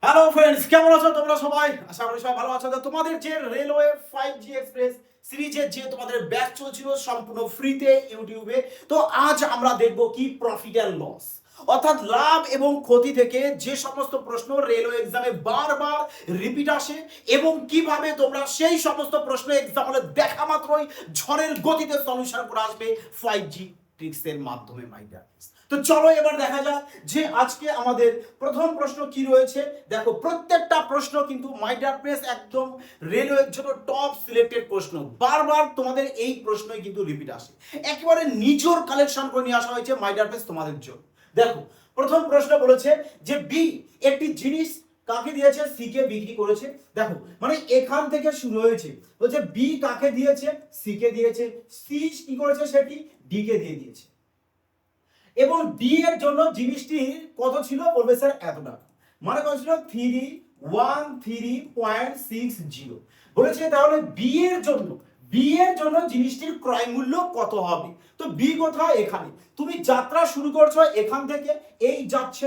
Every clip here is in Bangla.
হ্যালো ফ্রেন্ডস, কেমন আছো তোমরা সবাই? আশা করি সবাই ভালো আছো। তো তোমাদের যে রেলওয়ে 5G এক্সপ্রেস সিরিজের যে তোমাদের ব্যাচ চলছিল সম্পূর্ণ ফ্রিতে ইউটিউবে, তো আজ আমরা দেখব কি প্রফিট এন্ড লস, অর্থাৎ লাভ এবং ক্ষতি থেকে যে সমস্ত প্রশ্ন রেলওয়ে এক্সামে বারবার রিপিট আসে এবং কিভাবে তোমরা সেই সমস্ত প্রশ্ন এক্সাম হলে দেখা মাত্রই ঝড়ের গতিতে সলিউশন করে আসবে 5G ট্রিক্সের মাধ্যমে। মাই ডিয়ার, তো চলো এবার দেখা যাক যে আজকে আমাদের প্রথম প্রশ্ন কি রয়েছে। দেখো, প্রত্যেকটা প্রশ্ন কিন্তু মাই ডিয়ার প্রেস একদম রেলওয়ের জন্য টপ সিলেক্টেড প্রশ্ন। বারবার তোমাদের এই প্রশ্নই কিন্তু রিপিট আসে, একেবারে নিজের কালেকশন করে নিয়ে আসা হয়েছে মাই ডিয়ার প্রেস তোমাদের জন্য। দেখো, প্রথম প্রশ্ন বলেছে যে বি একটি জিনিস কাকে দিয়েছে, সি কে বিক্রি করেছে। দেখো, মানে এখান থেকে শুরু হয়েছে, বলছে বি কাকে দিয়েছে, সি কে দিয়েছে, সি কি করেছে সেটি ডি কে দিয়ে দিয়েছে এবং ডি এর জন্য জিনিসটি কত ছিল, বলবে স্যার এত টাকা, মানে কত ছিল 313.60 বলেছে। তাহলে বি এর জন্য জিনিসটির ক্রয় মূল্য কত হবে? তো বি কোথায়? এখানে তুমি যাত্রা শুরু করছো, এখান থেকে এই যাচ্ছে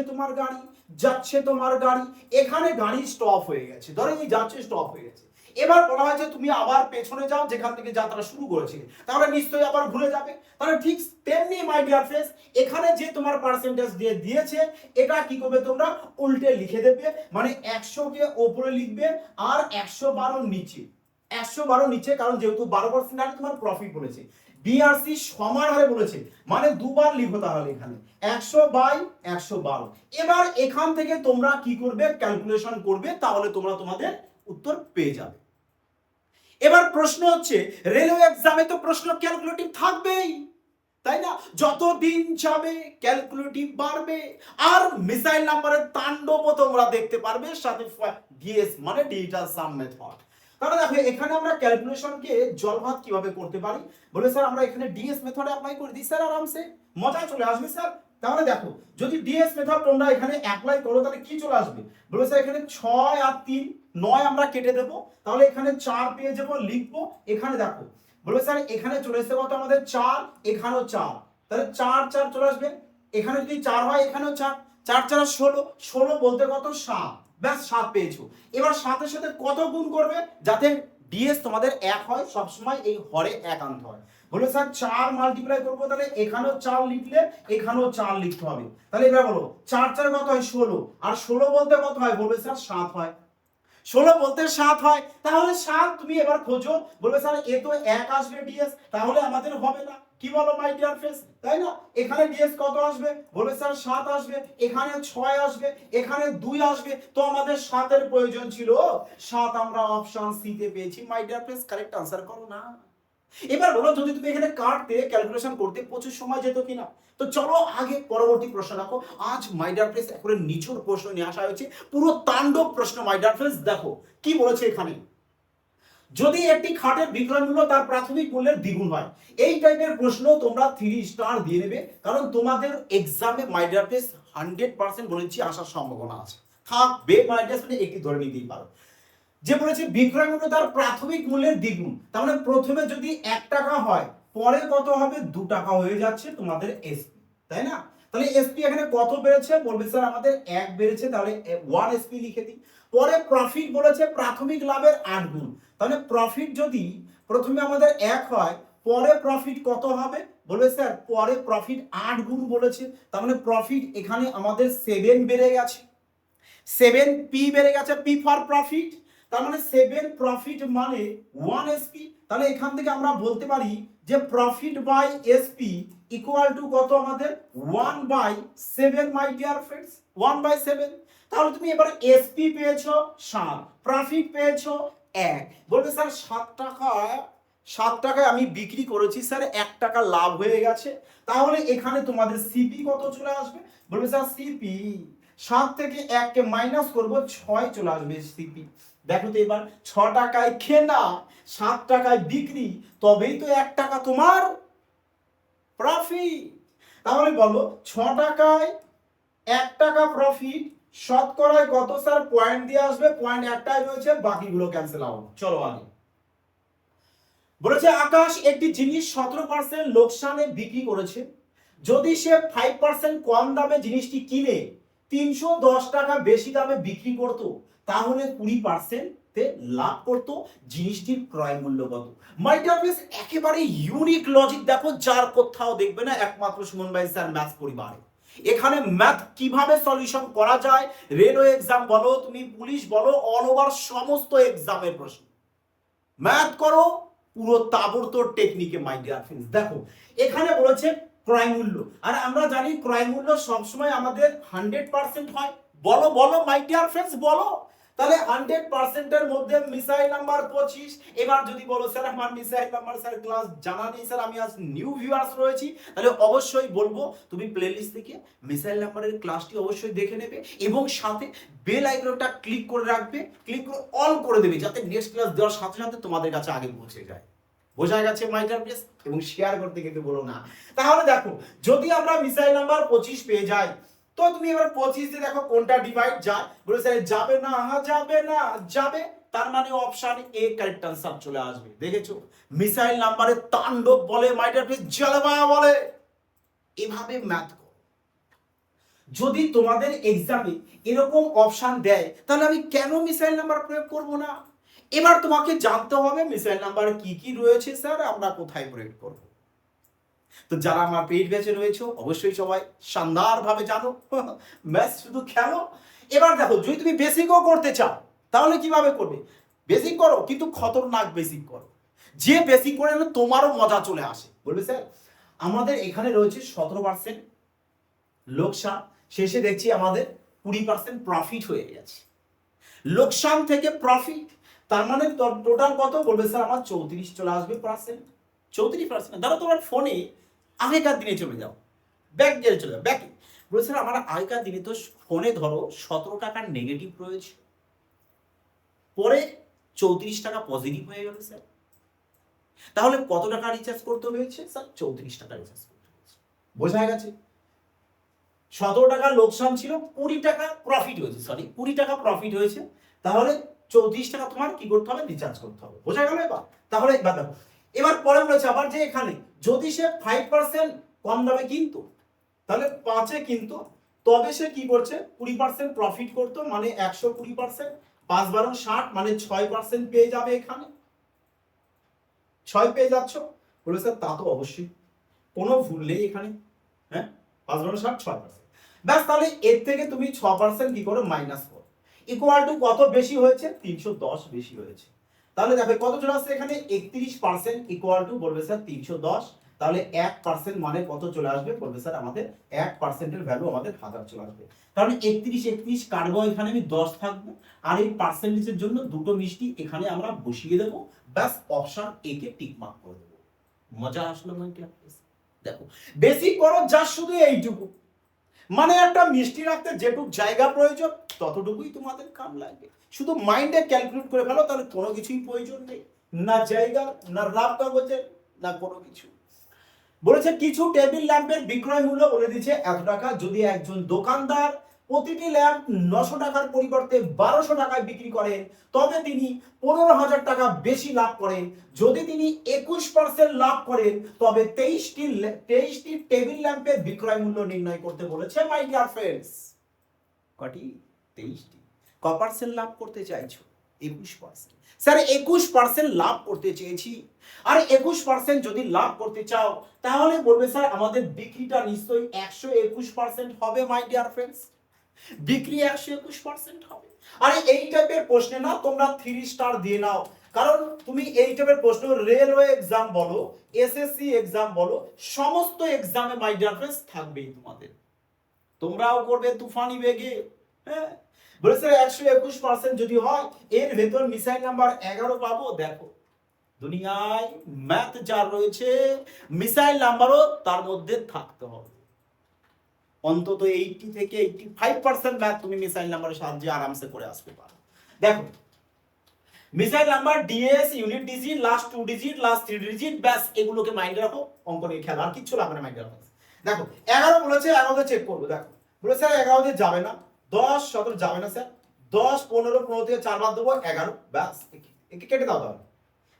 তোমার গাড়ি, এখানে গাড়ি স্টপ হয়ে গেছে, ধরো এই যাচ্ছে স্টপ হয়ে গেছে। এবার বলা হয়েছে তুমি আবার পেছনে যাও যেখান থেকে যাত্রা শুরু করেছিলে, তাহলে নিশ্চয়ই আবার ঘুরে যাবে। তাহলে ঠিক তেমনি মাই ডিয়ার ফ্রেন্ডস, এখানে যে তোমার পার্সেন্টেজ দিয়ে দিয়েছে এটা কি করবে, তোমরা উল্টে লিখে দেবে, মানে 100 কে উপরে লিখবে আর 112 নিচে, 112 নিচে, কারণ যেহেতু 12% হারে তোমার প্রফিট বলেছে, বিআরসি সমান হারে বলেছে, মানে দুবার লিখো তাহলে এখানে 100/112। এবার এখান থেকে তোমরা কি করবে, ক্যালকুলেশন করবে, তাহলে তোমরা তোমাদের উত্তর পেয়ে যাবে। এবার প্রশ্ন হচ্ছে, রেলওয়ে এক্সামে তো প্রশ্ন ক্যালকুলেটিভ থাকবেই, তাই না? যত দিন যাবে ক্যালকুলেটিভ বাড়বে আর মিসাইল নাম্বারের তাণ্ডবও তোমরা দেখতে পারবে, সাথে ডিএস মানে ডিজিটাল সাম মেথড। তাহলে দেখো, এখানে আমরা ক্যালকুলেশনকে জলভাত কিভাবে করতে পারি, বলে স্যার আমরা এখানে ডিএস মেথডে অ্যাপ্লাই করে দিই স্যার, আরামসে মজা চলে আসবে স্যার। তাহলে দেখো, যদি ডিএস মেথড তোমরা এখানে অ্যাপ্লাই করো তাহলে কি চলে আসবে, বলে স্যার এখানে 6 আর 3 9 আমরা কেটে দেবো, তাহলে এখানে 4 পেয়ে যাবো, লিখবো। এখানে দেখো, বলবে স্যার এখানে চলে এসেছে কত আমাদের 4, এখানেও 4, তাহলে 4 4 চলে আসবে। এখানে যদি 4 হয় এখানেও 4, 4 4 16, 16 বলতে কত 7, ব্যাস 7 পেয়েছো। এবার 7 এর সাথে কত গুণ করবে যাতে ডিএস তোমাদের 1 হয়, সব সময় এই হরে 1 আনতে হয়। বলে স্যার 4 মাল্টিপ্লাই করবো, তাহলে এখানেও 4 লিখলে এখানেও 4 লিখতে হবে। তাহলে এবার বলো 4 4 কত হয় 16, আর 16 বলতে কত হয়, বলবে স্যার 7 হয়। 16 বলতে 7 হয়, তাহলে 7 তুমি এবার খোঁজো, বলবে স্যার এ তো 1 আসবে ডিএস, তাহলে আমাদের হবে না, কি বলো মাই ডিয়ার ফ্রেন্ডস, তাই না? এখানে ডিএস কত আসবে, বলবে স্যার 7 আসবে, এখানে 6 আসবে, এখানে 2 আসবে, তো আমাদের 7 এর প্রয়োজন ছিল, 7 আমরা অপশন সি তে পেয়েছি। My dear friends, correct answer করো না। এবার বলো, যদি তুমি এখানে কাটতে ক্যালকুলেশন করতে প্রচুর সময় যেত কিনা। তো চলো আগে পরবর্তী প্রশ্ন দেখো। আজ মাই ডিয়ার ফ্রেন্ডস একবারে নিচুর প্রশ্ন নিয়ে আসা হয়েছে, পুরো তাণ্ডব প্রশ্ন মাই ডিয়ার ফ্রেন্ডস। দেখো কি বলেছে এখানে, যদি একটি খাটের বিক্রয় মূল্য তার প্রাথমিক মূল্যের দ্বিগুণ হয়, এই টাইপের প্রশ্ন তোমরা 3 স্টার দিয়ে নেবে, কারণ তোমাদের এক্সামে মাই ডিয়ার ফ্রেন্ডস 100% বলেছি আসার সম্ভাবনা আছে, থাকবে মাই ডিয়ার ফ্রেন্ডস, একটি ধরে নিতেই পারো। যে বলেছে বিক্রয় মূল্য তার প্রাথমিক মূল্যের দ্বিগুণ, তার মানে প্রথমে যদি 1 টাকা হয় পরে কত হবে 2 টাকা হয়ে যাচ্ছে তোমাদের এসপি, তাই না? তাহলে এসপি এখানে কত বেড়েছে, বলবে স্যার আমাদের 1 বেড়েছে, তাহলে 1 এসপি লিখে দিই। পরে প্রফিট বলেছে প্রাথমিক লাভের 8 গুণ, তাহলে প্রফিট যদি প্রথমে আমাদের 1 হয় পরে প্রফিট কত হবে, বলবে স্যার পরে প্রফিট 8 গুণ বলেছে, তার মানে প্রফিট এখানে আমাদের 7 বেড়ে গেছে, 7 পি বেড়ে গেছে, পি ফর প্রফিট, তার মানে 7 প্রফিট মানে 1 এসপি। তাহলে এখান থেকে আমরা বলতে পারি যে profit by SP equal to কত আমাদের 1/7 মাই ডিয়ার ফ্রেন্ডস, 1/7। তাহলে তুমি এবার এসপি পেয়েছো 7, প্রফিট পেয়েছো 1, বলবে স্যার 7 টাকায় আমি বিক্রি করেছি স্যার, 1 টাকা লাভ হয়ে গেছে, তাহলে এখানে তোমাদের সিপি কত চলে আসবে, বলবে স্যার সিপি 7 থেকে 1 কে মাইনাস করব, 6 চলে আসবে সিপি। দেখো তো এবার 6 টাকায় কেনা 7 টাকায় বিক্রি, তবেই তো 1 টাকা তোমার প্রফিট। তাহলে বলো 6 টাকায় 1 টাকা প্রফিট শতকরায় কত স্যার, পয়েন্ট দিয়ে আসবে, পয়েন্ট একটাই রয়েছে, বাকিগুলো ক্যান্সেল আউট। চলো আগে বলেছে আকাশ একটি জিনিস 17% লোকসানে বিক্রি করেছে, যদি সে 5% কম দামে জিনিসটি কিনে 310 টাকা বেশি দামে বিক্রি করতো, তাহলে 20% লাভ করতো। জিনিসটির ক্রয় মূল্য কত? মাই ডিয়ার ফ্রেন্ডস, একেবারে ইউনিক লজিক দেখো, যার কোথাও দেখবে না, একমাত্র সুমন ভাই স্যার ম্যাথস পরিবারে। এখানে ম্যাথ কিভাবে সলিউশন করা যায়, রেলওয়ে এক্সাম বলো, তুমি পুলিশ বলো, অল ওভার সমস্ত এক্সামের প্রশ্ন ম্যাথ করো পুরো তাবড়তোড় টেকনিকে। মাই ডিয়ার ফ্রেন্ডস দেখো, এখানে বলেছে ক্রয় মূল্য, আর আমরা জানি ক্রয় মূল্য সবসময় আমাদের 100% হয়। বলো বলো মাই ডিয়ার ফ্রেন্ডস, বলো। তাহলে 100% এর মধ্যে মিসাইল নাম্বার 25। এবার যদি বলো স্যার আমার মিসাইল নাম্বার স্যার ক্লাস জানা নেই স্যার, আমি আজ নিউ ভিউয়ার্স রয়েছি, তাহলে অবশ্যই বলবো তুমি প্লেলিস্ট থেকে মিসাইল নাম্বারের ক্লাসটি অবশ্যই দেখে নেবে, এবং সাথে বেল আইকনটা ক্লিক করে রাখবে, ক্লিক করে অল করে দেবে, যাতে নেক্সট ক্লাস দেওয়ার সাথে সাথে তোমাদের কাছে আগে পৌঁছে যায়। বোঝা গেছে মাই ডিয়ার ফ্রেন্ডস? এবং শেয়ার করতে কিন্তু বলো না। তাহলে দেখো, যদি আমরা মিসাইল নাম্বার 25 পেয়ে যাই, তো তুমি এবার 25 দিয়ে দেখো কোনটা ডিভাইড যায়। বলে স্যার যাবে না, যাবে না, যাবে, তার মানে অপশন এ কারেক্ট আনসার চলে আসবে। দেখেছো, মিসাইল নাম্বারের তাণ্ডব বলে মাই ডিয়ার ফ্রেন্ডস, জলবা বলে। এভাবে ম্যাথ করো। যদি তোমাদের এক্সামে এরকম অপশন দেয়, তাহলে আমি কেন মিসাইল নাম্বার প্রয়োগ করব না? এবার তোমাকে জানতে হবে মিসাইল নাম্বার কি কি রয়েছে স্যার, আমরা কোথায় প্রয়োগ করব। তো যারা আমার পেইড ব্যাচে রয়েছে অবশ্যই সবাই শানদার ভাবে জানো, ম্যাথ শুধু খেলো। এবার দেখো, যদি তুমি বেসিকও করতে চাও, তাহলে কিভাবে করবে? বেসিক করো, কিন্তু খতরনাক বেসিক করো, যে বেসিক করে তোমারও মজা চলে আসে। বলবে স্যার আমাদের এখানে রয়েছে 17% লোকসান, শেষে দেখছি আমাদের 20% প্রফিট হয়ে গেছে। লোকসান থেকে প্রফিট, তার মানে টোটাল কত? বলবে স্যার আমার 34 চলে আসবে পার্সেন্ট। 34%, ধরো তোমার ফোনে আগেকার দিনে চলে যাও, ব্যাক গিয়ে চলে যাও, ব্যাকে। বলে স্যার আমার আগেকার দিনে তো ফোনে ধরো 17 টাকার নেগেটিভ রয়েছে, পরে 34 টাকা পজিটিভ হয়ে গেল স্যার, তাহলে কত টাকা রিচার্জ করতে হয়েছে স্যার? 34 টাকা রিচার্জ করতে হয়েছে। বোঝা গেছে? 17 টাকার লোকসান ছিল, 20 টাকা প্রফিট হয়েছে, সরি 20 টাকা প্রফিট হয়েছে, তাহলে 34 টাকা তোমার কি করতে হবে? রিচার্জ করতে হবে। বোঝা গেল? এবার তাহলে এবার দেখো, এবার পরে বলেছে আবার যে এখানে যদি সে 5% কম দামে কিনতো, তাহলে 5-এ কিনতো, তবে সে কি করছে? 20% প্রফিট করতো, মানে 120%, 5-12 60, মানে 6% পেয়ে যাবে। এখানে 6 পেয়ে যাচ্ছ। বলে স্যার তা তো অবশ্যই, কোনো ভুল নেই এখানে। হ্যাঁ, 5-12 60, 6%। ব্যাস, তাহলে এর থেকে তুমি 6% কি করো? মাইনাস করো। ইকুয়াল টু কত বেশি হয়েছে? 310 বেশি হয়েছে। তাহলে দেখো কত চলে আসছে এখানে? 31% ইকুয়াল টু, বলবে স্যার 310, তাহলে 1% মানে কত চলে আসবে? বলবে স্যার আমাদের 1%-এর ভ্যালু আমাদের 1000 চলে আসবে। কারণ 31 কাটবো, এখানে আমি 10 থাকবো, আর এই পার্সেন্টেজের জন্য দুটো মিষ্টি এখানে আমরা বসিয়ে দেবো। ব্যাস, option A K tick mark করে দেবো। মজা আসলো না? দেখো, বেসিক করো যা, শুধু এইটুকু, মানে একটা মিষ্টি রাখতে যেটুকু জায়গা প্রয়োজন ততটুকুই তোমাদের কাম লাগবে। শুধু মাইন্ডে ক্যালকুলেট করে ফেলো, তাহলে কোনো কিছুই প্রয়োজন নেই, না জায়গা, না রাফ কাগজের, না কোনো কিছু। বলেছে কিছু টেবিল ল্যাম্পের বিক্রয় মূল্য বলে দিচ্ছে এত টাকা। যদি একজন দোকানদার প্রতিটি ল্যাম্প 900 টাকার পরিবর্তে 1200 টাকায় বিক্রি করেন, তবে তিনি 15,000 টাকা বেশি লাভ করেন। যদি তিনি 21% লাভ করেন, তবে 23টি টেবিল ল্যাম্পের বিক্রয় মূল্য নির্ণয় করতে বলেছে মাই ডিয়ার ফ্রেন্ডস। কটি? 23টি। ক পার্সেন্ট লাভ করতে চাইছো? 21%। স্যার 21% লাভ করতে চেয়েছি। আর 21% যদি লাভ করতে চাও, তাহলে বলবে স্যার আমাদের বিক্রিটা নিশ্চয়ই 121% হবে মাই ডিয়ার ফ্রেন্ডস। বিক্রি 121% হবে। আর এই টাইপের প্রশ্নে না তোমরা 3 স্টার দিয়ে নাও, কারণ তুমি এই টাইপের প্রশ্ন রেলওয়ে এক্সাম বলো, এসএসসি এক্সাম বলো, সমস্ত এক্সামে মাই ডিয়ার ফ্রেন্ডস থাকবেই তোমাদের। তোমরাও করবে তুফানি বেগে। হ্যাঁ, বলেছে 121% যদি হয়, এর ভেতর মিসাইল নাম্বার 11 পাবো। দেখো, দুনিয়ায় ম্যাথ যা রয়েছে, মিসাইল নাম্বারও তার মধ্যে থাকতে হবে। অন্তত 80 থেকে 85% ম্যাথ তুমি মিসাইল নাম্বারের সাহায্যে আরামসে করে আসতে পারো। দেখো, missile number DS, unit digit, last 2 digit, last 3 digit, ব্যাস এগুলোকে মাইন্ডে রাখো, অঙ্ক নিয়ে খেলা, আর কিচ্ছু লাগবে না মাইন্ডে রাখো। দেখো 11 বলেছে, 11 চেক করবো। দেখো বলেছে 11 দিয়ে যাবে না, 10 17 যাবে না স্যার, 10 15 15 থেকে 4 বাদ দেবো, 11, ব্যাস একে কেটে দাও। তাহলে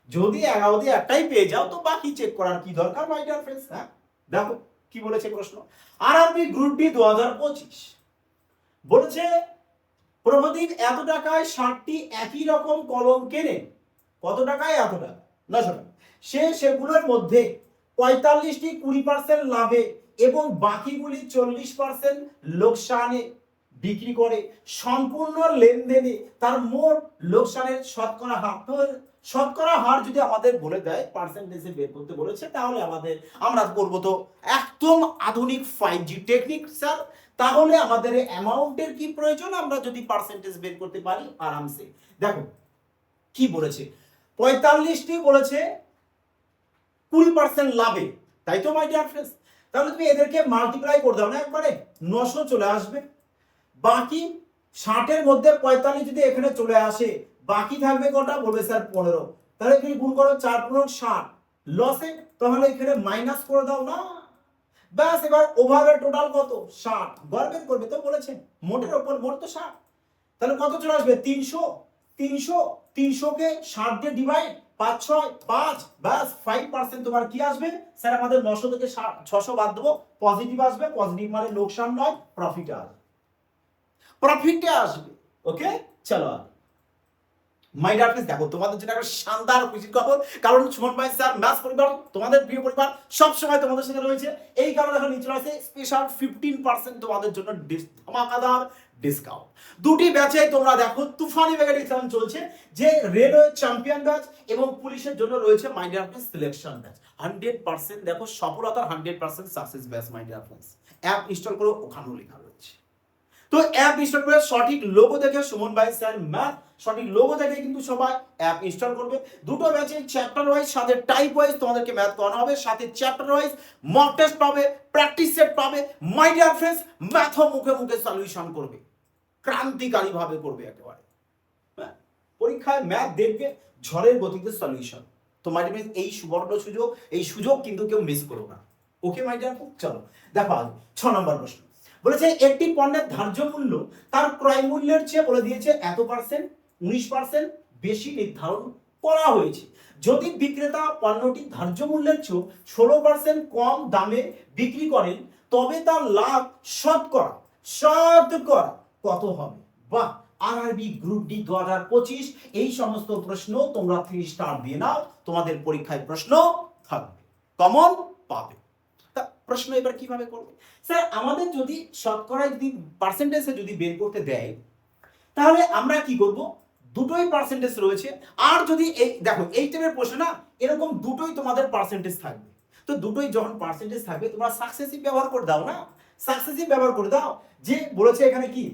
যদি 11 দিয়ে একটাই পেয়ে যাও, তো বাকি চেক করার কি দরকার মাই ডিয়ার ফ্রেন্ডস। হ্যাঁ, দেখো কি বলেছে প্রশ্ন। আরআরবি গ্রুপ ডি 2025 বলেছে প্রভদীপ এত টাকায় 60টি একই রকম কলম কেনে, কত টাকায়? এত টাকা, 900 টাকা। সে সেগুলোর মধ্যে 45টি 20% লাভে এবং বাকিগুলি 40% লোকসানে বিক্রি করে। সম্পূর্ণ লেনদেনে তার মোট লোকসানের শতকরা হার, শতকরা হার যদি আমাদের বলে দেয় পার্সেন্টেজে বের করতে বলেছে, তাহলে আমরা করব তো একদম আধুনিক 5G টেকনিক স্যার। তাহলে আমাদের অ্যামাউন্টের কি প্রয়োজন? আমরা যদি পার্সেন্টেজ বের করতে পারি আরামসে। দেখো কি বলেছে, 45টি বলেছে 20% লাভে, তাই তো মাই ডিয়ার ফ্রেন্ডস? তাহলে তুমি এদেরকে মাল্টিপ্লাই করে দাও না একবারে, 900 চলে আসবে। বাকি 60-এর মধ্যে 45 যদি এখানে চলে আসে, বাকি থাকবে কটা? বলবে স্যার 15। তাহলে তুমি গুণ করো 4×60 লসে, তাহলে এখানে মাইনাস করে দাও না, ব্যাস। এবার ওভারঅল টোটাল কত? 60। গড় করবে তো বলেছে, মোটের উপর মোট তো 60। তাহলে কত চলে আসবে? 300। 300 কে 60 দিয়ে ডিভাইড, 5 6 5, ব্যাস 5% তোমার কি আসবে? স্যার আমাদের 900 থেকে 600 বাদ দেবো, পজিটিভ আসবে। পজিটিভ মানে লোকসান নয়, প্রফিট আসবে, প্রফিটে আসবে। ওকে, চলো মাই ডিয়ার ফ্রেন্ডস, দেখো তোমাদের জন্য একটা শানদার খুশির খবর, কারণ সুমন ভাই স্যার ম্যাথস পরিবার, তোমাদের প্রিয় পরিবার, সব সময় তোমাদের সাথে রয়েছে। এই কারণে এখন নিচে আছে স্পেশাল 15% তোমাদের জন্য ধামাকাদার ডিসকাউন্ট। দুটি ব্যাচে তোমরা দেখো তুফানি ব্যাগের এক্সাম চলছে, যে রেলওয়ে চ্যাম্পিয়ন ব্যাচ এবং পুলিশের জন্য রয়েছে my dear friends selection batch. 100% দেখো সফলতার 100% success batch my dear friends. App install করো, ওখানেও লেখা রয়েছে। তো অ্যাপ ইনস্টল করে সঠিক লোগো দেখে সুমন ভাই স্যার ম্যাথ, সঠিক লোগো দেখে কিন্তু সবাই অ্যাপ ইনস্টল করবে। দুটো ব্যাচে চ্যাপ্টার ওয়াইজ, সাথে টাইপ ওয়াইজ তোমাদেরকে ম্যাথ করানো হবে, সাথে চ্যাপ্টার ওয়াইজ মক টেস্ট পাবে, প্র্যাকটিস সেট পাবে। মাই ডিয়ার ফ্রেন্ডস, ম্যাথও মুখে মুখে সলিউশন করবে, ক্রান্তিকারী ভাবে করবে একেবারে। পরীক্ষায় ম্যাথ দেখবে ঝড়ের গতিতে সলিউশন। তো মাই ডিয়ার এই সুবর্ণ সুযোগ, এই সুযোগ কিন্তু কেউ মিস করো না। ওকে মাই ডিয়ার ফ্রেন্ডস, চলো দেখো আজ 6 নম্বর প্রশ্ন। বলেছে একটি পণ্যের ধার্য মূল্য তার ক্রয় মূল্যের চেয়ে বলে দিয়েছে এত পার্সেন্ট, 19% বেশি নির্ধারণ করা হয়েছে। যদি বিক্রেতা পণ্যটি ধার্য মূল্যের চেয়ে 16% কম দামে বিক্রি করেন, তবে তার লাভ শতকরা কত হবে? বাহ, আরআরবি গ্রুপ ডি 2025 এই সমস্ত প্রশ্ন তোমরা 3 স্টার দিয়ে নাও, তোমাদের পরীক্ষায় প্রশ্ন থাকবে, কমন পাবে। প্রশ্ন এবার কিভাবে করবে? স্যার আমাদের যদি শতকরা যদি পার্সেন্টেজে যদি বের করতে দেয়, তাহলে আমরা কি করব? দুটোই পার্সেন্টেজ রয়েছে। আর যদি এই দেখো এই টাইপের প্রশ্ন না, এরকম দুটোই তোমাদের পার্সেন্টেজ থাকবে। তো দুটোই যখন পার্সেন্টেজ থাকবে, তোমরা সাকসেসিভ ব্যবহার করে দাও না, সাকসেসিভ ব্যবহার করে দাও। যে বলেছে এখানে কি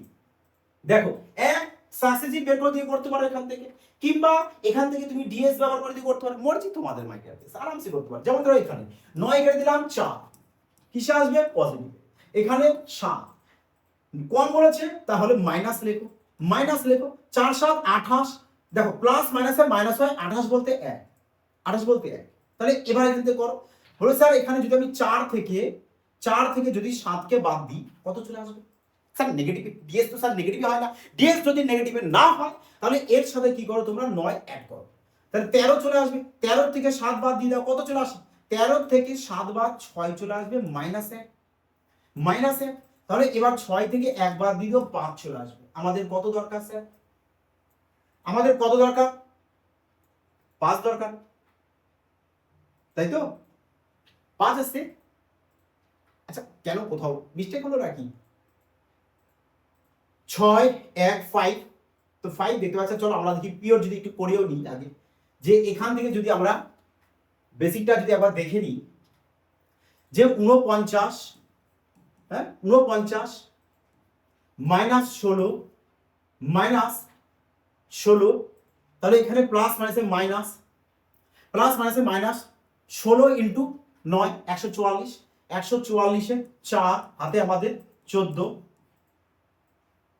দেখো, এক সাকসেসিভ বের করে দিয়ে করতে পারো এখান থেকে, কিংবা এখান থেকে তুমি ডিএস ব্যবহার করে দিয়ে করতে পারো, মর্জি তোমাদের মাইকে আরামসে করতে পারো। যেমন ধরো এখানে 9 করে দিলাম 4, কিসে আসবে? পজিটিভ। এখানে 7 কম বলেছে, তাহলে মাইনাস লেখো, 4 7 28। দেখো প্লাস মাইনাসে মাইনাস হয়, 28 বলতে 1, 28 বলতে 1। তাহলে এবার এখান থেকে করো। হলো স্যার এখানে যদি আমি 4 থেকে যদি 7 কে বাদ দিই, কত চলে আসবে? স্যার নেগেটিভ, ডিএস তো স্যার নেগেটিভ হয় না। ডিএস যদি নেগেটিভ না হয়, তাহলে এর সাথে কি করো তোমরা? 9 অ্যাড করো, তাহলে 13 চলে আসবে। 13 থেকে 7 বাদ দিয়ে দাও, কত চলে আসে? 13 থেকে 7 বাদ 6 চলে আসবে, মাইনাসে। তাহলে এবার 6 থেকে 1 বাদ দিয়ে দাও, 5 চলে আসবে। আমাদের কত দরকার স্যার? আমাদের কত দরকার? 5 দরকার, তাই তো? 5 আসছে। আচ্ছা কেন কোথাও মিস্টেক হলো নাকি? 6 1 5, তো 5 দেখতে পাচ্ছ। চলো আমরা দেখি পিওর যদি একটু করেও নিই আগে, যে এখান থেকে যদি আমরা বেসিকটা যদি একবার দেখে নিই, যে 49, হ্যাঁ 49 মাইনাস 16, তাহলে এখানে প্লাস মাইনাসে মাইনাস 16 ইন্টু 9 144, 144-এ 4 হাতে আমাদের 14,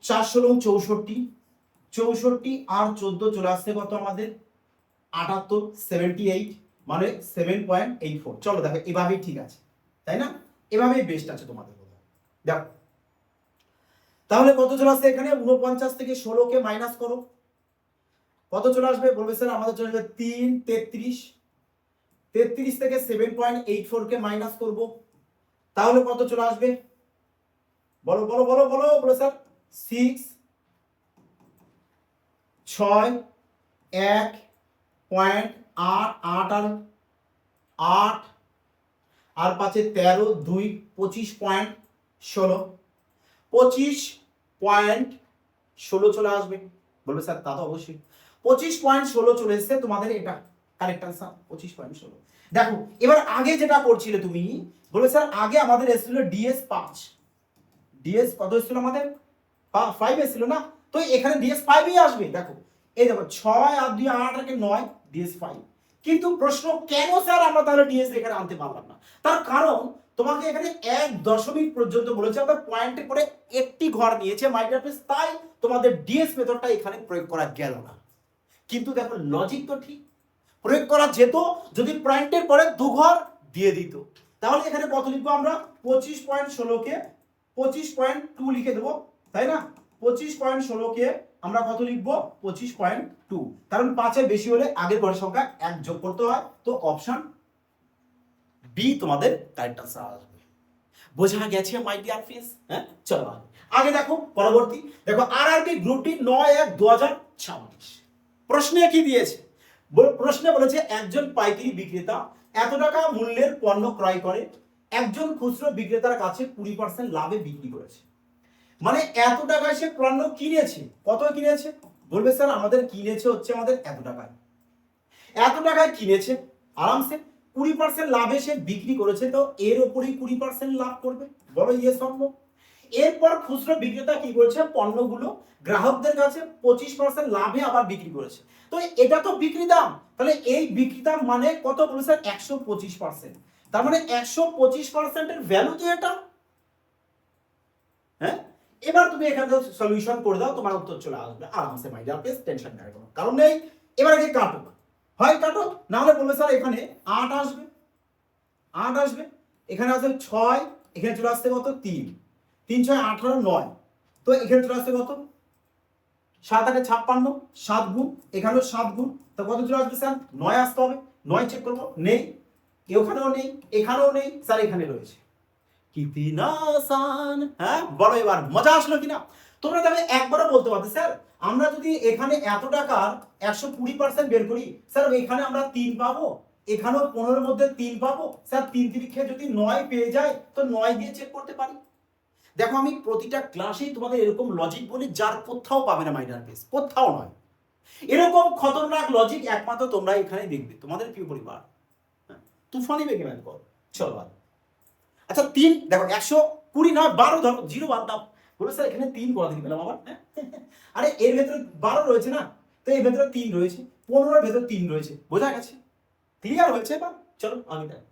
4 16 64 আর 14 চলে আসছে কত আমাদের? 78, 78 মানে 7.84। চলো দেখো এভাবেই ঠিক আছে, তাই না? এভাবেই বেস্ট আছে তোমাদের মধ্যে। দেখো তাহলে কত চলে আসছে এখানে? 49 থেকে 16 কে মাইনাস করো, কত চলে আসবে? বলবে স্যার আমাদের চলে আসবে 3 33, 33 থেকে 7.84 কে মাইনাস করব, তাহলে কত চলে আসবে? বলো বলো বলো বলো বলো স্যার 6 6 1 পয়েন্ট 8 8 আর 8 আর 5 13 2 25.16 25.16 চলে আসবে। বলবে স্যার তা তো অবশ্যই 25.16 চলে এসেছে তোমাদের, এটা কারেক্ট আনসার 25.16। দেখো এবার আগে যেটা করছিলে তুমি, বলবে স্যার আগে আমাদের এসেছিল ডিএস 5, ডিএস কত এসেছিল আমাদের 5 এসেছিল না, তো এখানে ডিএস 5ই আসবে। দেখো এই দেখো 6 আর 2 8 আর 9 ডিএস 5, কিন্তু প্রশ্ন কেন স্যার আমরা তাহলে ডিএস এখানে আনতে পারলাম না? তার কারণ তোমাকে এখানে 1 দশমিক পর্যন্ত বলেছে, অর্থাৎ পয়েন্টে করে একটি ঘর নিয়েছে মাই ডিয়ার ফ্রেন্ডস, তাই তোমাদের ডিএস মেথডটা এখানে প্রয়োগ করা গেল না। কিন্তু দেখো লজিক তো ঠিক, প্রয়োগ করা যেত যদি পয়েন্টের পরে 2 ঘর দিয়ে দিত। তাহলে এখানে কত লিখবো আমরা? 25.16 কে 25.2 লিখে দেবো, তাই না? 25.16 কে আমরা কত লিখবো? 25.2, কারণ 5 এর বেশি হলে আগের ঘরের সংখ্যা 1 যোগ করতে হয়। তো অপশন বি তোমাদের কারেক্ট আনসার আসবে। বোঝা গেছে মাই ডিয়ার ফ্রেন্ডস? হ্যাঁ, চলো আগে দেখো পরবর্তী। দেখো আরআরবি গ্রুপ ডি 9/1/2026 প্রশ্নে কি দিয়েছে? প্রশ্নে বলেছে একজন পাইকারি বিক্রেতা এত টাকা মূল্যের পণ্য ক্রয় করে, একজন খুচরো বিক্রেতার কাছে 20% লাভে বিক্রি করেছে। মানে এত টাকায় সে পণ্য কিনেছে, কত কিনেছে? বলবে স্যার আমাদের কিনেছে হচ্ছে আমাদের এত টাকায়, এত টাকায় কিনেছে, আরামসে 20% লাভে সে বিক্রি করেছে, তো এর উপরেই 20% লাভ করবে। বলো ইয়েস অর নো? এরপর খুচরো বিক্রেতা কি করেছে? পণ্যগুলো গ্রাহকদের কাছে 25% লাভে আবার বিক্রি করেছে। তো এটা তো বিক্রি দাম, তাহলে এই বিক্রি দাম মানে কত বলেছে? 125%। তার মানে 125% এর ভ্যালু তো এটা। হ্যাঁ, এবার তুমি এখান থেকে সলিউশন করে দাও, তোমার উত্তর চলে আসবে আরামসে মাই ডিয়ার প্লিজ, টেনশন নেওয়ার কোনো কারণ নেই। এবার আগে কাটো, হয় কাটো, না হলে বলবে স্যার এখানে 8 আসবে, 8 আসবে, এখানে আসবে 6, এখানে চলে আসছে কত? 3, 3 6 18 9, তো এখানে চলে আসছে কত? 7 8 56, 7 গুণ, এখানেও 7 গুণ, তো কত চলে আসবে স্যার? 9 আসতে হবে। 9 চেক করবো, নেই, এখানেও নেই, এখানেও নেই, স্যার এখানে রয়েছে। কিতনা আসান, হ্যাঁ বলো এবার মজা আসলো কিনা? তোমরা তবে একবারও বলতে পারবে স্যার আমরা যদি এখানে এত টাকার 120% বের করি, স্যার এখানে আমরা 3 পাবো, এখানেও 15 এর মধ্যে 3 পাবো, স্যার 3 তিরিখে যদি 9 পেয়ে যায় তো 9 দিয়ে চেক করতে পারি। দেখো আমি প্রতিটা ক্লাসেই তোমাদের এরকম লজিক বলি, যার কোথাও পাবে না মাই ডিয়ার ফ্রেন্ডস, কোথাও নয়। এরকম খতরনাক লজিক একমাত্র তোমরা এখানে দেখবে, তোমাদের প্রিয় পরিবার তুফানি বেগে ম্যান কর। চলো আচ্ছা 3 দেখো 120 না 12 ধরো, 0 বাদ দাও। বলো স্যার এখানে 3 করে দিতে পেলাম আবার, আরে এর ভেতরে 12 রয়েছে না, তো এর ভেতরে 3 রয়েছে, 15 এর ভেতরে 3 রয়েছে, বোঝা গেছে? ক্লিয়ার হয়েছে? এবার চলো আমি দেখ,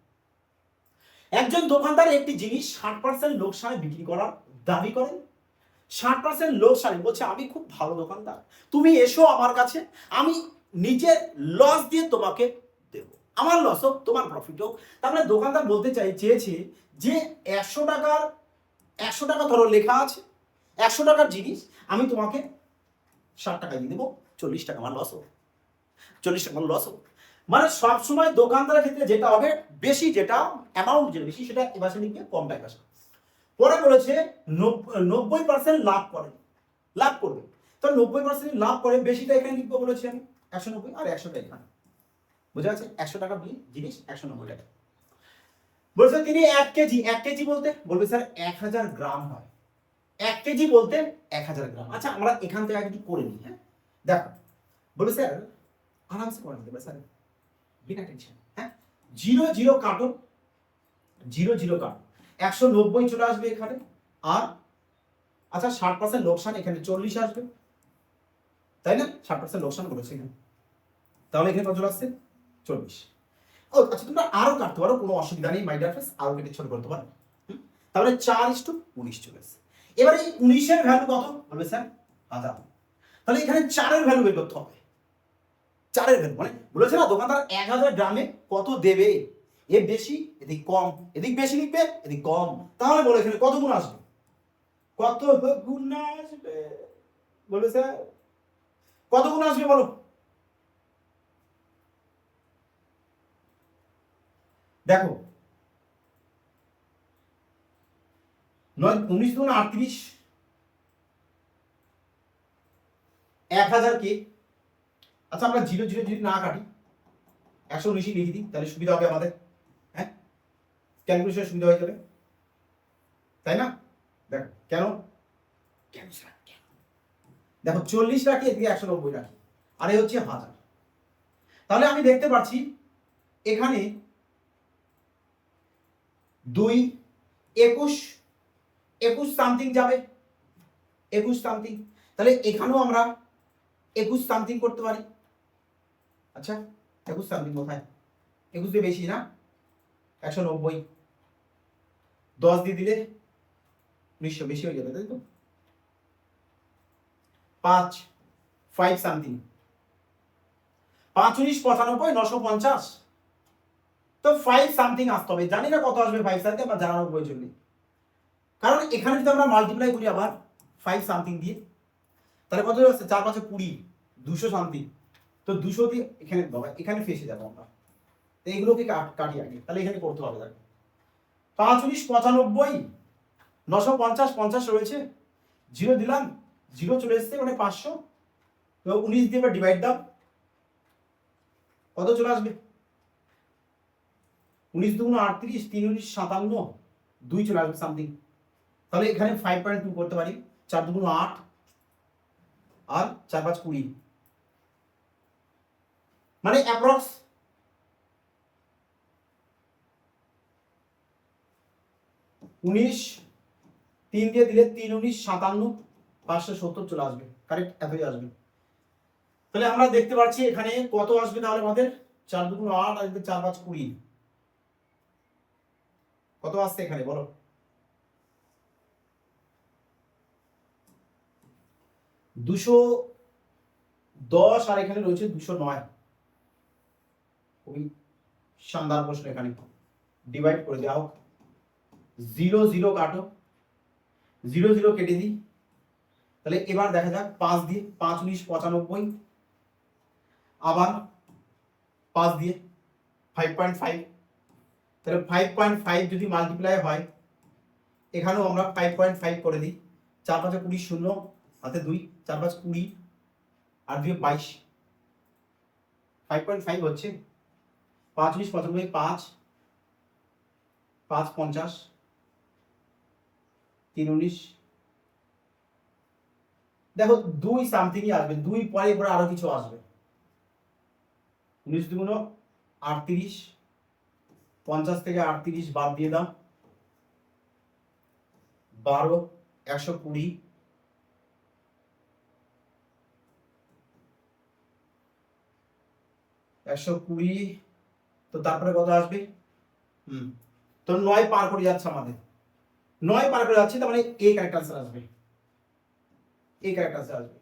একজন দোকানদার একটি জিনিস 60% লোকসানে বিক্রি করার দাবি করেন। 60% লোকসানে বলছে আমি খুব ভালো দোকানদার, তুমি এসো আমার কাছে, আমি নিজে লস দিয়ে তোমাকে দেব, আমার লস হোক তোমার প্রফিট হোক। তার মানে দোকানদার বলতে চেয়েছে যে 100 টাকার 100 টাকা ধরো লেখা আছে, 100 টাকার জিনিস আমি তোমাকে 60 টাকা দিয়ে দেবো, 40 টাকা আমার লস হোক, 40 টাকা আমার লস হোক। মানে সবসময় দোকানদারের ক্ষেত্রে যেটা হবে, বেশি যেটা অ্যামাউন্ট যেটা বেশি সেটা এবার লিখবে কম টাকা। পরে বলেছে 90% লাভ করে, লাভ করবে, তো 90% লাভ করে, বেশিটা এখানে লিখবো বলেছি আমি 190 আর 100 টাকা এখানে, বোঝা যাচ্ছে? 100 টাকা জিনিস 190 টাকা। বলছে তিনি 1 কেজি, 1 কেজি বলতে বলবে স্যার 1000 গ্রাম হয়, 1 কেজি বলতে 1000 গ্রাম। আচ্ছা আমরা এখান থেকে একটু করে নিই, হ্যাঁ দেখো বলে স্যার আরামসে করে নিতে পারে স্যার, বিনা টেনশন। হ্যাঁ 0 0 কাটো, 0 0 কাটো, 190 চলে আসবে এখানে, আর আচ্ছা 60% লোকসান এখানে 40 আসবে, তাই না? 60% লোকসান করেছে এখানে, তাহলে এখানে কত চলে আসছে? 40। ও আচ্ছা তোমরা আরো কাটতে পারো, কোনো অসুবিধা নেই মাই ডিয়ার ফ্রেন্ডস, আরো কেটে ছোট করতে পারো। তাহলে 4:19 চলে আসছে। এবার এই 19 এর ভ্যালু কত বলবে স্যার? 1000। তাহলে এখানে 4 এর ভ্যালু বের করতে হবে। 4 এর ভ্যালু মানে বলেছে না দোকানদার 1000 গ্রামে কত দেবে, এ বেশি এদিক কম, এদিক বেশি লিখবে এদিক কম, তাহলে বলে এখানে কত গুণ আসবে? কত গুণ আসবে বলবে স্যার? কত গুণ আসবে বলো? দেখো 19 গুণ 38, 1000কে, আচ্ছা আমরা 0 0 যদি না কাটি 119 লিখে দিই, তাহলে সুবিধা হবে আমাদের, হ্যাঁ ক্যালকুলেশনের সুবিধা হয়ে যাবে, তাই না? দেখো কেন, দেখো 40 রাখি, এদিকে 190 রাখি, আর এই হচ্ছে 1000। তাহলে আমি দেখতে পাচ্ছি এখানে 2 21 সামথিং যাবে, 21 সামথিং, তাহলে এখানেও আমরা 21 সামথিং করতে পারি। আচ্ছা 21 সামথিং কোথায়, 21 দিয়ে বেশি না, 190, 10 দিয়ে দিলে 1900, বেশি হয়ে যাবে তাই তো। 5 সামথিং, 5 19 95 950, তো 5 সামথিং আসতে হবে। জানি না কত আসবে 5 সামথিং, আমার জানানোর প্রয়োজন নেই, কারণ এখানে যদি আমরা মাল্টিপ্লাই করি আবার 5 সামথিং দিয়ে, তাহলে কত হচ্ছে, 4 5 20, 200 সামথিং, তো 200 দিয়ে এখানে বাবা এখানে ফেসে যাবো আমরা, তো এইগুলোকে কাটি আগে, তাহলে এখানে করতে হবে। দেখো 5 19 95, 950, 50 রয়েছে, 0 দিলাম, 0 চলে এসছে, মানে 500, তো 19 দিয়ে এবার ডিভাইড দাও, কত চলে আসবে, 19 দুগুণ 38, 3 19 57, 2 চলে আসবে সামথিং। তাহলে এখানে 5.2 করতে পারি, 4 দুগুণ 8, আর 4 5 20, মানে অ্যাপ্রক্স 19, 3 দিয়ে দিলে 3 19 57, 570 চলে আসবে, কারেক্ট এতই আসবে। তাহলে আমরা দেখতে পাচ্ছি এখানে কত আসবে, তাহলে আমাদের 4 দুগুণ 8 আর 4 5 20, কত আসছে এখানে বলো, 210, আর এখানে রয়েছে 209, খুবই শানদার প্রশ্ন। এখানে ডিভাইড করে দেওয়া হোক, 0 0 কাটো, 0 0 কেটে দিই, তাহলে এবার দেখা যাক 5 দিয়ে, 5 19 95, আবার 5 দিয়ে 5.5, তাহলে 5.5 যদি মাল্টিপ্লাই হয়, এখানেও আমরা 5.5 করে দিই, 4 5 20, 0 হাতে 2, 4 5 20, আর 2 22, 5.5 হচ্ছে, 5 19 95, 5 5 50, 3 19, দেখো 2 সামথিংই আসবে, 2 পরে পরে আরো কিছু আসবে, 19 দুগুণ 38, 50 থেকে 38 বাদ দিয়ে দাও, 12 120, তো তারপরে কত আসবে, তো 9 পার করে যাচ্ছে আমাদের, 9 পার করে যাচ্ছে, তার মানে এ কারেক্ট আনসার আসবে, এ কারেক্ট আনসার আসবে।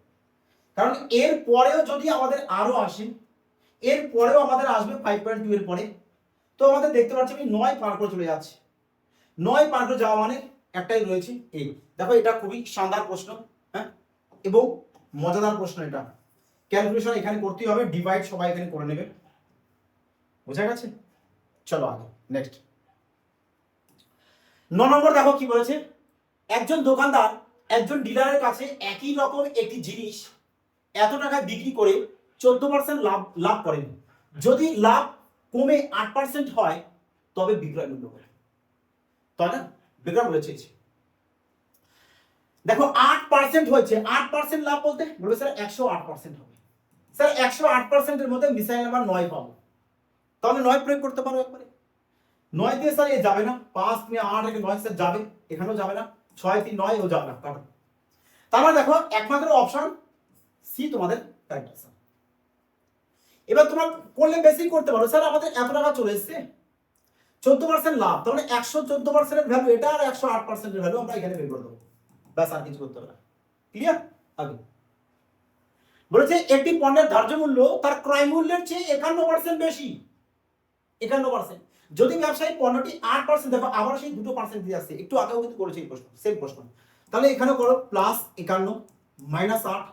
কারণ এর পরেও যদি আমাদের আরো আসে, এর পরেও আমাদের আসবে 5.2 এর পরে, তো আমাদের দেখতে পাচ্ছি আমি 9 পার করে চলে যাচ্ছে, 9 পার করে যাওয়া মানে একটাই রয়েছে এই। দেখো এটা খুবই শানদার প্রশ্ন, হ্যাঁ, এবং মজাদার প্রশ্ন। এটা ক্যালকুলেশন এখানে করতেই হবে, ডিভাইড সবাই এখানে করে নেবে, বোঝা গেছে? চলো আগে নেক্সট 9 নম্বর দেখো কি বলেছে, একজন দোকানদার একজন ডিলারের কাছে একই রকম একটি জিনিস এত টাকায় বিক্রি করে 14% লাভ করেন, যদি লাভ কমে 8% হয় তবে বিক্রয় মূল্য কত, তাই না? বিক্রয় মূল্য চেয়েছে, দেখো 8% হয়েছে, 8% লাভ বলতে বলবে স্যার 108% হবে, স্যার 108% এর মধ্যে মিসাইল নাম্বার 9 পাবো, তাহলে 9 প্রয়োগ করতে পারো একবারে, 9 দিয়ে স্যার এ যাবে না, 5 3 8 একে 9 স্যার যাবে, এখানেও যাবে না, 6 3 9 ও যাবে না, কাটো। তারপর দেখো একমাত্র অপশন সি তোমাদের কারেক্ট আনসার। এবার তোমরা করলে বেশি করতে পারো, স্যার আমাদের এত টাকা চলে এসেছে, 14% লাভ, তাহলে 114% এর ভ্যালু এটা, আর 108% এর ভ্যালু আমরা এখানে বের করে দেবো, ব্যাস আর কিছু করতে হবে না, ক্লিয়ার? আগে বলেছে একটি পণ্যের ধার্য মূল্য তার ক্রয় মূল্যের চেয়ে 51% বেশি, 51%, যদি ব্যবসায়ী পণ্যটি 8%, দেখো আবার সেই 2% দিয়ে আসছে, একটু আগেও কিন্তু করেছে এই প্রশ্ন, সেম প্রশ্ন, তাহলে এখানে করো +51 -8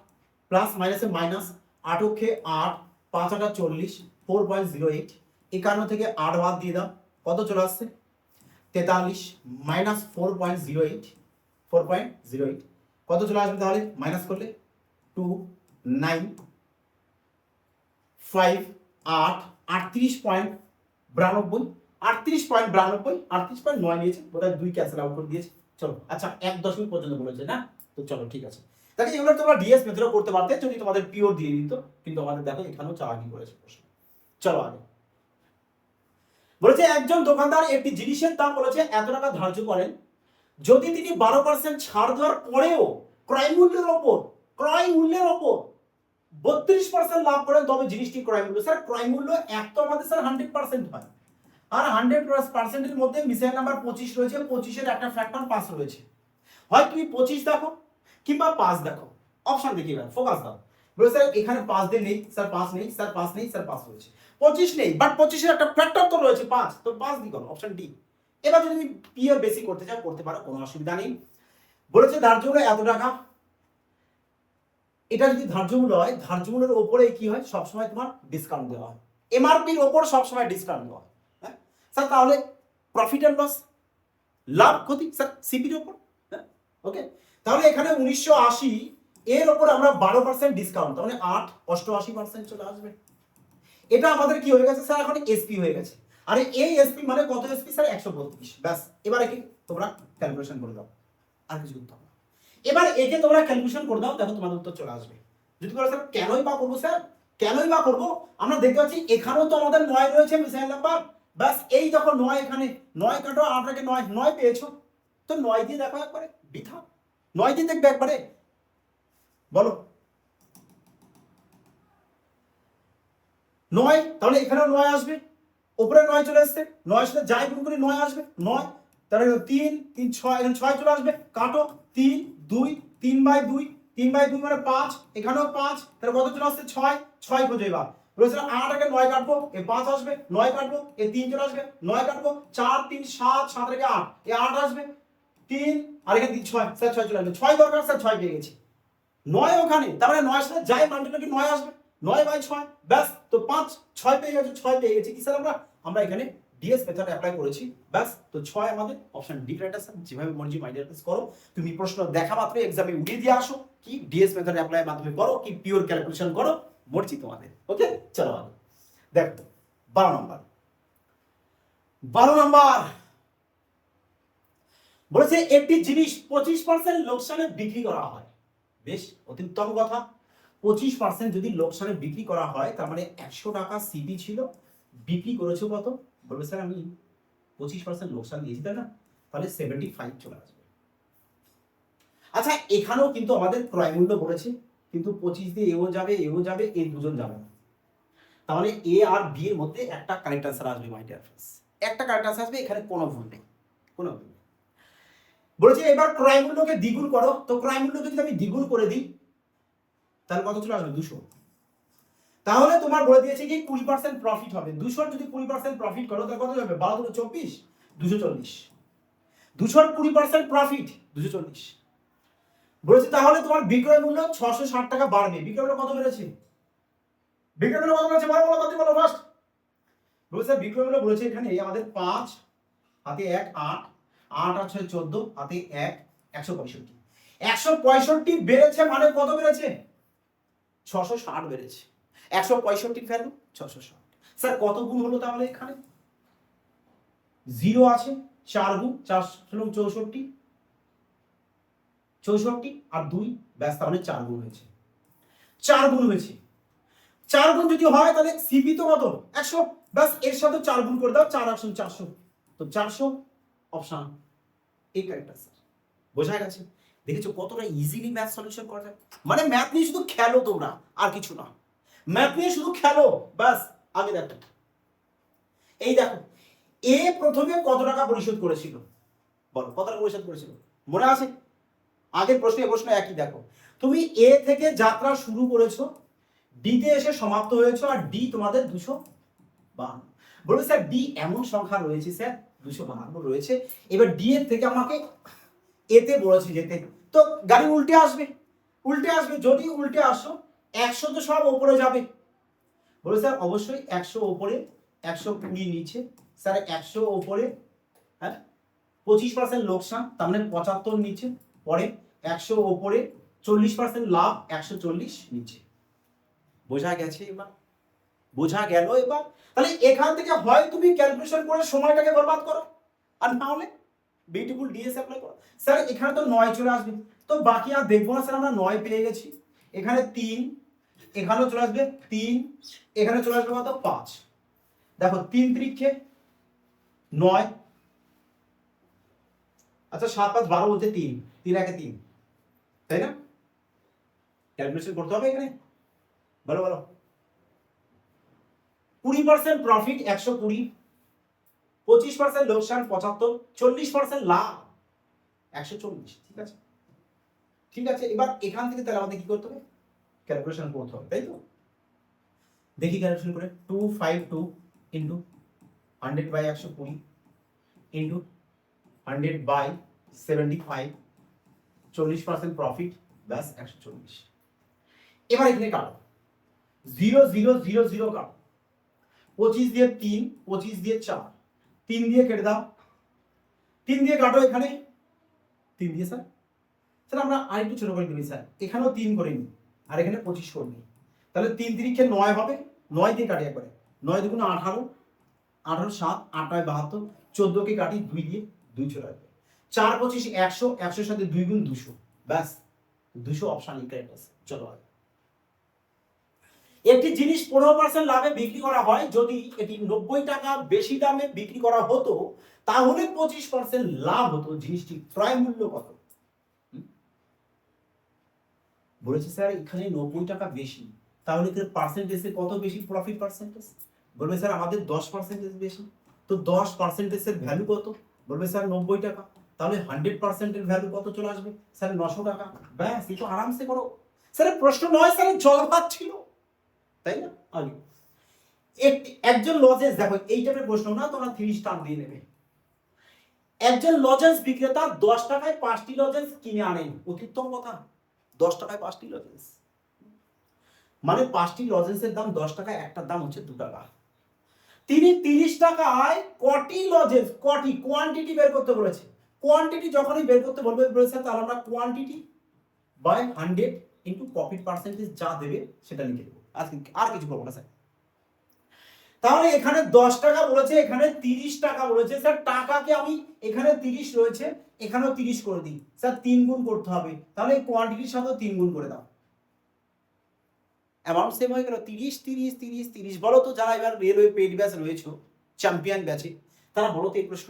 প্লাস মাইনাসে মাইনাস, 8 অক্ষে 8, 5 8 40, 4.08, 51 থেকে 8 বাদ দিয়ে দাও, কত চলে আসছে 43 মাইনাস 4.08, কত চলে আসবে তাহলে মাইনাস করলে 2 9 5 8 38.92 38.92 38.9 নিয়েছে, বোধহয় 2 ক্যান্সেল আউট করে দিয়েছে। চলো আচ্ছা 1 দশমিক পর্যন্ত বলেছে না, তো চলো ঠিক আছে। দেখো এগুলো তোমরা ডিএস মেথডও করতে পারতে যদি তোমাদের পিওর দিয়ে দিত, কিন্তু আমাদের দেখো এখানেও চালাকি করেছে প্রশ্ন। চলো আগে বলেছে একজন দোকানদার একটি জিনিসের দাম বলেছে এত টাকা ধার্য করেন, যদি তিনি 12% ছাড় দেওয়ার পরেও ক্রয় মূল্যের ওপর 32% লাভ করেন, তবে জিনিসটি ক্রয় মূল্য, স্যার ক্রয় মূল্য এক তো আমাদের স্যার 100% হয়, আর 100% এর মধ্যে মিসাইল নাম্বার 25 রয়েছে, 25 এর একটা ফ্যাক্টর 5 রয়েছে, হয় তুমি 25 দেখো কিংবা 5 দেখো, অপশন দেখি এবার ফোকাস দাও। বলে স্যার এখানে 5 দিয়ে নেই, স্যার 5 নেই, স্যার 5 নেই, স্যার 5 রয়েছে, 25 নেই, বাট 25 এর একটা ফ্যাক্টর তো রয়েছে 5, তো 5 দি করো, অপশন ডি। এবার যদি তুমি পিওর বেসিক করতে চাও করতে পারো, কোনো অসুবিধা নেই। বলেছে ধার্য মূল্য এত টাকা, এটা যদি ধার্য মূল্য হয়, ধার্য মূল্যের উপরে কি হয়, সবসময় তোমার ডিসকাউন্ট দেওয়া হয়, এমআরপির উপর সবসময় ডিসকাউন্ট দেওয়া হয়। হ্যাঁ স্যার তাহলে প্রফিট এন্ড লস, লাভ ক্ষতি স্যার সিপির উপর। হ্যাঁ ওকে, তাহলে এখানে 1980 এর উপর আমরা 12% ডিসকাউন্ট, তাহলে 8 88% চলে আসবে। এটা আমাদের কি হয়ে গেছে স্যার, এখন এসপি হয়ে গেছে। আরে এই এসপি মানে কত এসপি স্যার, 132। ব্যাস এবারে কি তোমরা ক্যালকুলেশন করে দাও, আর কিছু করতে হবে। এবার একে তোমরা ক্যালকুলেশন করে দাও, দেখো তোমাদের উত্তর চলে আসবে। যদি বলো স্যার কেনই বা করবো, স্যার কেনই বা করবো, আমরা দেখতে পাচ্ছি এখানেও তো আমাদের 9 রয়েছে মিসাইল নাম্বার, ব্যাস এই দেখো 9, এখানে 9 কাটো 8 কে 9 পেয়েছো, তো 9 দিয়ে দেখো একবারে, বৃথা 9 দিয়ে দেখবে একবারে, বলো 9, তাহলে এখানেও 9 আসবে, উপরে 9 চলে আসছে, 9 এর সাথে যাই গুণ করি 9 আসবে, 9 তাহলে 3 3 6, এখানে 6 চলে আসবে, কাটো 3 2 3/2, 3/2 মানে 5, এখানেও 5, তাহলে কত চলে আসছে 6, 6 খোঁজো এবার। বলেছিল 8 এর 9 কাটবো, এ 5 আসবে, 9 কাটবো, এ 3 চলে আসবে, 9 কাটবো, 4 3 7, 7 এর 8, এ 8 আসবে, 3 আর এখানে 3 6, স্যার 6 চলে আসবে, 6 দরকার স্যার 6 পেয়ে গেছি, 9 ওখানে, তার মানে 9 এর সাথে যাই মাল্টিপ্লাই কি 9 আসবে, 9/6, ব্যাস তো 5 6 পেয়ে গেছে, 6 পেয়ে গেছি কি স্যার আমরা এখানে ডিএস মেথড অ্যাপ্লাই করেছি, ব্যাস তো 6 আমাদের অপশন ডি রাইট আনসার। যেভাবে মর্জি মাইন্ডেড করো, তুমি প্রশ্ন দেখা মাত্র এক্সামে উড়িয়ে দিয়ে আসো, কি ডিএস মেথড অ্যাপ্লাই মাধ্যমে করো কি পিওর ক্যালকুলেশন করো, মর্জি তোমাদের। ওকে চলো আগে দেখো 12 নম্বর বলেছে একটি জিনিস 25% লোকসানে বিক্রি করা হয়, বেশ অতি উত্তম কথা। 25% যদি লোকসানে বিক্রি করা হয়, তার মানে 100 টাকা সিপি ছিল, বিক্রি করেছো কত, বলবে স্যার আমি 25% লোকসান দিয়েছি, তাই না, তাহলে 75 চলে আসবে। আচ্ছা এখানেও কিন্তু আমাদের ক্রয় মূল্য বলেছে, কিন্তু 25 দিয়ে এও যাবে এই দুজন যাবে না, তাহলে এ আর বি এর মধ্যে একটা কারেক্ট আনসার আসবে মাই ডিয়ার ফ্রেন্ডস, একটা কারেক্ট আনসার আসবে, এখানে কোনো ভুল নেই, কোনো ভুল নেই। বলেছে এবার ক্রয় মূল্যকে দ্বিগুণ করো, তো ক্রয় মূল্যকে যদি আমি দ্বিগুণ করে দিই তাহলে কত চলে আসবে 200, তাহলে তোমার বলে দিয়েছে কি 20% প্রফিট হবে, 200 যদি 20% প্রফিট করো তাহলে কত যাবে, 12 × 24 240, 200 20% প্রফিট 240। বলেছে তাহলে তোমার বিক্রয় মূল্য 660 টাকা বাড়বে, বিক্রয় মূল্য কত বেড়েছে, বিক্রয় মূল্য কত বেড়েছে, বলো কত বলো ফার্স্ট। বলেছে বিক্রয় মূল্য বলেছে এখানে আমাদের 5 হাতে 1 8 8 আর 6 14 হাতে 1 165, 165 বেড়েছে মানে কত বেড়েছে, 660 বেড়েছে, 165 ভ্যালু 660। স্যার কত গুণ হলো তাহলে, এখানে 0 আছে, 4 গুণ 4 64 64 আর 2, ব্যাস তাহলে 4 গুণ হয়েছে, 4 গুণ হয়েছে। 4 গুণ যদি হয় তাহলে সিপি তো কত 100, ব্যাস এর সাথে 4 গুণ করে দাও, 4 8 400, তো 400 অপশন এই কারেক্ট আনসার। বোঝা গেছে, দেখেছো কতটা ইজিলি ম্যাথ সলিউশন করা যায়, মানে ম্যাথ নিয়ে শুধু খেলো তোমরা, আর কিছু না, ম্যাথ নিয়ে শুধু খেলো ব্যাস। আগে দেখো এই দেখো এ প্রথমে কত টাকা পরিশোধ করেছিল, বলো কত টাকা পরিশোধ করেছিল, মনে আছে, আগের প্রশ্ন এই প্রশ্ন একই। দেখো তুমি এ থেকে যাত্রা শুরু করেছো, ডি তে এসে সমাপ্ত হয়েছো, আর ডি তোমাদের 252, বলবে স্যার ডি এমন সংখ্যা রয়েছে স্যার 252 রয়েছে, এবার ডি এর থেকে আমাকে এতে বলেছে যেতে, তো গাড়ি উল্টে আসবে, যদি উল্টে আসো 100 তো সব উপরে যাবে, বলে স্যার অবশ্যই 100 উপরে 120 নিচে, স্যার 100 উপরে, হ্যাঁ 25% লোকসান তার মানে 75 নিচে, পরে 100 উপরে 40% লাভ 140 নিচে, বোঝা গেছে এবার? বোঝা গেল এবার? তাহলে এখান থেকে হয় তুমি ক্যালকুলেশন করে সময়টাকে বরবাদ করো, আর না হলে বিউটিফুল ডিএস অ্যাপ্লাই করো। স্যার এখানে তো 9 চলে আসবে, তো বাকি আর দেখবো না স্যার, আমরা 9 পেয়ে গেছি, এখানে 3, এখানেও চলে আসবে 3, এখানে চলে আসবে কত 5। দেখো 3 3 9, আচ্ছা 7 5 12 বলতে 3, 3 1 3, তাই না? ক্যালকুলেশন করতে হবে এখানে, বলো বলো। 20% প্রফিট 120, 25% লোকসান 75, 40% লাভ 140। ঠিক আছে, ঠিক আছে। এবার এখান থেকে তাহলে আমাদের কি করতে হবে? ক্যালকুলেশন করতে হবে, তাই তো? দেখি ক্যালকুলেশন করে, 252 into 100 by 120 into 100 by 75, 40% profit base 140। এবার এখানে কাটো, 0 0 0 0 কাটো, 25 দিয়ে 3, 25 দিয়ে 4, 3 দিয়ে কেটে দাও, 3 দিয়ে কাটো, এখানে 3 দিয়ে স্যার, স্যার আমরা আরেকটু ছোট করে দিবি স্যার, এখানেও 3 করে নিই আর এখানে 25 করে নিই, তাহলে 3 3 9 হবে, 9 দিয়ে কাটি একবারে, 9 দুগুণ 18, 18 7 8 9 72, 14 কে কাটি 2 দিয়ে, 2 চলে আসবে, 4 25 100, 100 এর সাথে 2 গুণ 200, ব্যাস 200 অপশন ইনকারেক্ট আছে। চলো আগে, একটি জিনিস 15% লাভে বিক্রি করা হয়, যদি এটি 90 টাকা বেশি দামে বিক্রি করা হতো তাহলে 25% লাভ হতো, জিনিসটির ক্রয় মূল্য কত? বলেছে স্যার এখানে 90 টাকা বেশি, তাহলে এর পার্সেন্টেজে কত বেশি প্রফিট পার্সেন্টেজ? বলবে স্যার আমাদের 10% বেশি, তো 10% এর ভ্যালু কত? বলবে স্যার 90 টাকা, তাহলে 100% এর ভ্যালু কত চলে আসবে? স্যার 900 টাকা। ব্যাস, এই তো আরামসে করো স্যার, প্রশ্ন নয় স্যার, জলভাত ছিল, তাই না? আগে একজন লজেন্স, দেখো এই টাইপের প্রশ্ন না, তোমরা 3 স্টার দিয়ে নেবে। একজন লজেন্স বিক্রেতা 10 টাকায় 5টি লজেন্স কিনে আনেন, অতিউত্তম কথা। 10 টাকায় 5টি লজেন্স মানে 5টি লজেন্সের দাম 10 টাকা, একটার দাম হচ্ছে 2 টাকা। তিনি 30 টাকায় কটি লজেন্স, কটি কোয়ান্টিটি বের করতে বলেছে। কোয়ান্টিটি যখনই বের করতে বলবে বলেছে, তাহলে আমরা quantity by 100 into profit percentage যা দেবে সেটা লিখে দেবো, আর কিছু করবো না স্যার। তাহলে এখানে 10 টাকা বলেছে, এখানে 30 টাকা বলেছে, স্যার টাকাকে আমি এখানে 30 রয়েছে, এখানেও 30 করে দিই, স্যার 3 গুণ করতে হবে, তাহলে কোয়ান্টিটির সাথে 3 গুণ করে দাও, অ্যামাউন্ট সেম হয়ে গেল। 30 30 30 30। বলো তো যারা এবার রেলওয়ে পেড ব্যাচ রয়েছে, চ্যাম্পিয়ন ব্যাচে, তারা বলো তো এই প্রশ্ন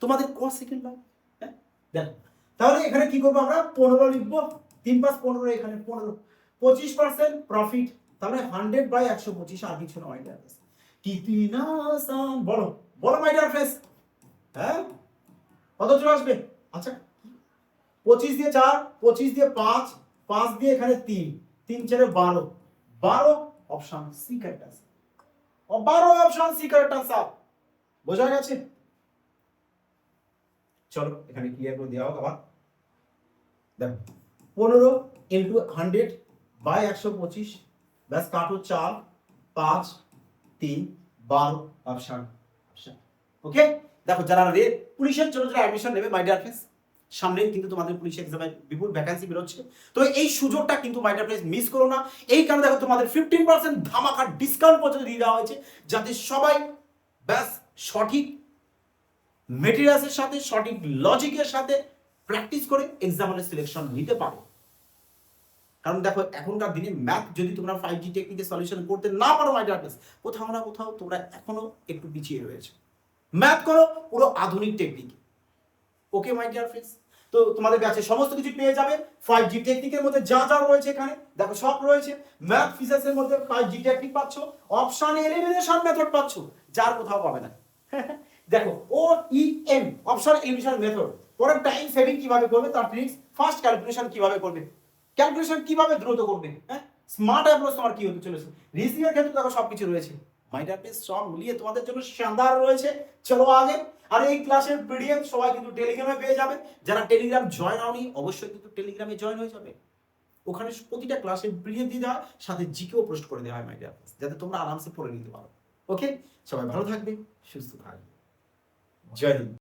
তোমাদের ক সেকেন্ড লাগে? হ্যাঁ দেখো, তাহলে এখানে কি করবো আমরা? 15 লিখবো, 3 5 15, এখানে 15, 25% প্রফিট, তাহলে 100 বাই 125, আর কিছু নয়। কিতনা আসান, বলো বলো মাই ডিয়ার ফ্রেন্ডস, হ্যাঁ কত চলে আসবে? আচ্ছা 25 দিয়ে 4, 25 দিয়ে 5, 5 দিয়ে এখানে 3, 3 4 12, 12 অপশন সি কারেক্ট আছে, 12 অপশন সি কারেক্ট আনসার। বোঝা গেছে? চলো এখানে ক্লিয়ার করে দেওয়া হোক আবার। দেখো 15 ইন্টু 100 বাই 125, ব্যাস কাটো 4 5 3 12 অপশন অপশন। ওকে, দেখো যারা পুলিশের জন্য যারা অ্যাডমিশন নেবে মাই ডিয়ার ফ্রেন্ডস, সামনে কিন্তু তোমাদের পুলিশ এক্সামে বিপুল ভ্যাকেন্সি বেরোচ্ছে, তো এই সুযোগটা কিন্তু মাই ডিয়ার ফ্রেন্ডস মিস করো না। এই কারণে দেখো তোমাদের 15% ধামাকা ডিসকাউন্ট পর্যন্ত দিয়ে দেওয়া হয়েছে, যাতে সবাই ব্যাস সঠিক মেটেরিয়ালসের সাথে, সঠিক লজিকের সাথে প্র্যাকটিস করে এক্সাম হলে সিলেকশন নিতে পারো। কারণ দেখো এখনকার দিনে ম্যাথ যদি তোমরা 5G টেকনিকে সলিউশন করতে না পারো মাই ডিয়ার ফ্রেন্ডস, কোথাও না কোথাও তোমরা এখনো একটু পিছিয়ে রয়েছে। ম্যাথ করো পুরো আধুনিক technique. Okay my dear friends, তো তোমাদের ব্যাচে সমস্ত কিছু পেয়ে যাবে। 5G টেকনিকের মধ্যে যা যা রয়েছে এখানে দেখো সব রয়েছে। ম্যাথ ফিজিক্সের মধ্যে 5G টেকনিক পাচ্ছ, অপশন এলিমিনেশন মেথড পাচ্ছ, যার কোথাও পাবে না। দেখো OEM অপশন এলিমিনেশন মেথড, পরে টাইম সেভিং কিভাবে করবে তার ট্রিক্স, ফাস্ট ক্যালকুলেশন কিভাবে করবে, ক্যালকুলেশন কিভাবে দ্রুত করবে, হ্যাঁ স্মার্ট অ্যাপ্রোচ তোমার কি হতে চলেছে, রিজনিংয়ের ক্ষেত্রে দেখো সবকিছু রয়েছে। মাই ডিয়ার ফ্রেন্ডস, সব মিলিয়ে তোমাদের জন্য শানদার রয়েছে। চলো আগে। আর এই ক্লাসের পিডিএফ সবাই কিন্তু টেলিগ্রামে পেয়ে যাবে। যারা টেলিগ্রাম জয়েন হওনি অবশ্যই কিন্তু টেলিগ্রামে জয়েন হয়ে যাবে। ওখানে প্রতিটা ক্লাসের পিডিএফ দিয়ে দেওয়া হয়, সাথে জিকেও পোস্ট করে দেওয়া হয় মাই ডিয়ার ফ্রেন্ডস, যাতে তোমরা আরামসে পড়ে নিতে পারো। ওকে, সবাই ভালো থাকবে, সুস্থ থাকবে। জয় হিন্দ।